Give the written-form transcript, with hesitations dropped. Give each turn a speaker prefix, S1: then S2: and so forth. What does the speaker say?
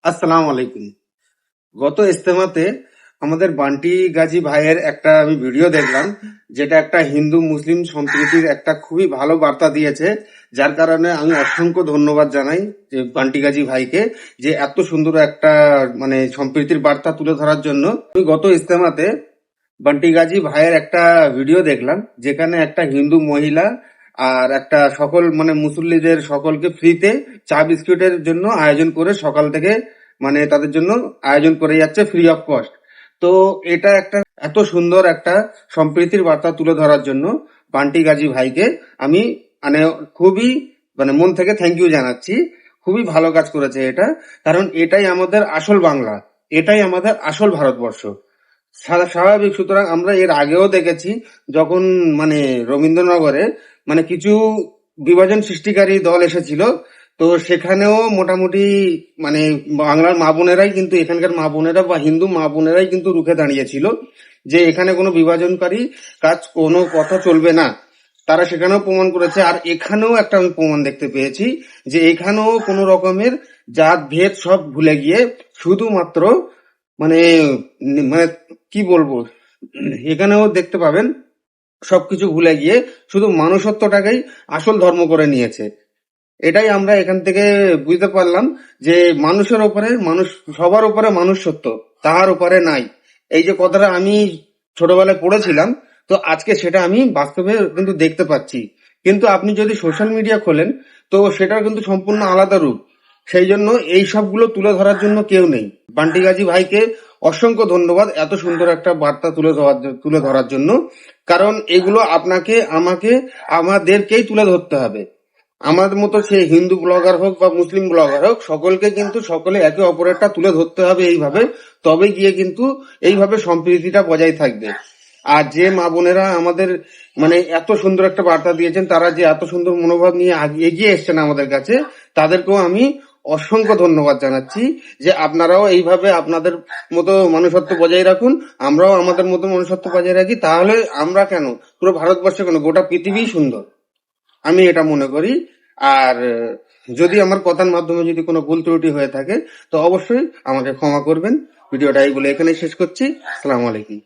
S1: আসসালামু আলাইকুম। গত ইজতেমাতে আমাদের বান্টি গাজী ভাইয়ের একটা আমি ভিডিও দেখলাম, যেটা একটা হিন্দু মুসলিম সম্প্রীতির একটা খুবই ভালো বার্তা দিয়েছে। যার কারণে আমি অসংখ্য ধন্যবাদ জানাই যে বান্টি গাজী ভাইকে, যে এত সুন্দর একটা সম্প্রীতির বার্তা তুলে ধরার জন্য। আমি গত ইজতেমাতে বান্টি গাজী ভাইয়ের একটা ভিডিও দেখলাম, যেখানে একটা হিন্দু মহিলা আর একটা সকল মুসল্লিদের সকলকে ফ্রিতে চা বিস্কুটের জন্য আয়োজন করে সকাল থেকে তাদের জন্য আয়োজন করে যাচ্ছে ফ্রি অফ কস্ট। তো এটা একটা এত সুন্দর একটা সম্প্রীতির বার্তা তুলে ধরার জন্য বান্টি গাজী ভাইকে আমি মানে খুবই মন থেকে থ্যাংক ইউ জানাচ্ছি। খুবই ভালো কাজ করেছে এটা, কারণ এটাই আমাদের আসল বাংলা, এটাই আমাদের আসল ভারতবর্ষ। স্বাভাবিক, সুতরাং আমরা এর আগেও দেখেছি যখন রবীন্দ্রনগরে কিছু বিভাজন সৃষ্টিকারী দল এসেছিল, তো সেখানেও মোটামুটি মানে বাংলার মা বোনেরাই কিন্তু, এখানকার মা বোনেরা বা হিন্দু মা বোনেরাই কিন্তু রুখে দাঁড়িয়েছিল যে এখানে কোনো বিভাজনকারী কাজ, কোনো কথা চলবে না। তারা সেখানেও প্রমাণ করেছে। আর এখানেও একটা আমি প্রমাণ দেখতে পেয়েছি যে এখানেও কোনো রকমের জাত ভেদ সব ভুলে গিয়ে শুধুমাত্র মানে মানে কি বলবো, এখানেও দেখতে পাবেন সবকিছু ভুলে গিয়ে শুধু মানুষত্বটাকেই আসল ধর্ম করে নিয়েছে। এটাই আমরা এখান থেকে বুঝতে পারলাম যে মানুষের উপরে মানুষ, সবার উপরে মানুষ সত্য, তাহার উপরে নাই। এই যে কথাটা আমি ছোটবেলায় পড়েছিলাম, তো আজকে সেটা আমি বাস্তবে কিন্তু দেখতে পাচ্ছি। কিন্তু আপনি যদি সোশ্যাল মিডিয়া খোলেন, তো সেটার কিন্তু সম্পূর্ণ আলাদা রূপ। সেই জন্য এই সবগুলো তুলে ধরার জন্য কেউ নেই। বান্টি গাজী ভাইকে অসংখ্য ধন্যবাদ এত সুন্দর একটা বার্তা তুলে ধরার জন্য। কারণ এগুলো আপনাকে, আমাকে, আমাদেরকেই তুলে ধরতে হবে। আমাদের মতো সে হিন্দু ব্লগার হোক বা মুসলিম ব্লগার হোক, সকলকে কিন্তু সকলে একে অপরেরটা তুলে ধরতে হবে এইভাবে। তবে গিয়ে কিন্তু এইভাবে সম্প্রীতিটা বজায় থাকবে। আর যে মা বোনেরা আমাদের এত সুন্দর একটা বার্তা দিয়েছেন, তারা যে এত সুন্দর মনোভাব নিয়ে এগিয়ে এসছেন আমাদের কাছে, তাদেরকেও আমি অসংখ্য ধন্যবাদ জানাচ্ছি যে আপনারাও এইভাবে আপনাদের মতো মনুষ্যত্ব বজায় রাখুন, আমরাও আমাদের মতো মনুষ্যত্ব বজায় রাখি। তাহলে আমরা কেন, পুরো ভারতবর্ষে কেন, গোটা পৃথিবীই সুন্দর, আমি এটা মনে করি। আর যদি আমার কথার মাধ্যমে যদি কোনো ভুল ত্রুটি হয়ে থাকে, তো অবশ্যই আমাকে ক্ষমা করবেন। ভিডিওটা এইগুলো এখানে শেষ করছি। আসসালামু আলাইকুম।